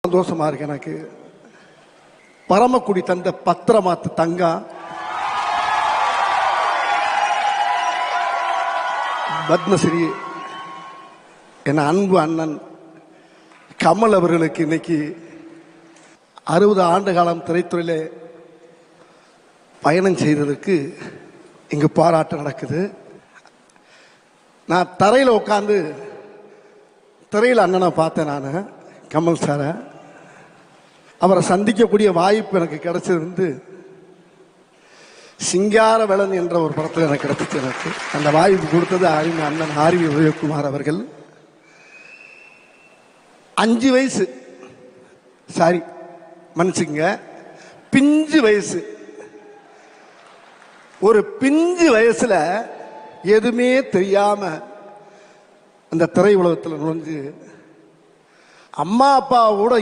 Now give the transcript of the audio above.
சந்தோஷமா இருக்கு எனக்கு. பரமக்குடி தந்த பத்திரமாத்து தங்கம் பத்மஸ்ரீ என் அன்பு அண்ணன் கமல் அவர்களுக்கு இன்னைக்கு 60 ஆண்டு காலம் திரைத்துறையிலே பயணம் செய்ததற்கு இங்கு பாராட்டு நடக்குது. நான் தரையில் உட்காந்து திரையில் அண்ணனை பார்த்தேன். நான் கமல் சாரை அவரை சந்திக்கக்கூடிய வாய்ப்பு எனக்கு கிடைச்சது சிங்கார வேலன் என்ற ஒரு படத்தில் எனக்கு கிடைச்சிச்சு. எனக்கு அந்த வாய்ப்பு கொடுத்தது அண்ணன் ஆர்வி உதயகுமார் அவர்கள். 5 வயசு, சாரி மன்னிச்சுங்க, பிஞ்சு வயசு. ஒரு பிஞ்சு வயசுல எதுவுமே தெரியாம அந்த திரை உலகத்தில் நுழைஞ்சு அம்மா அப்பாவோட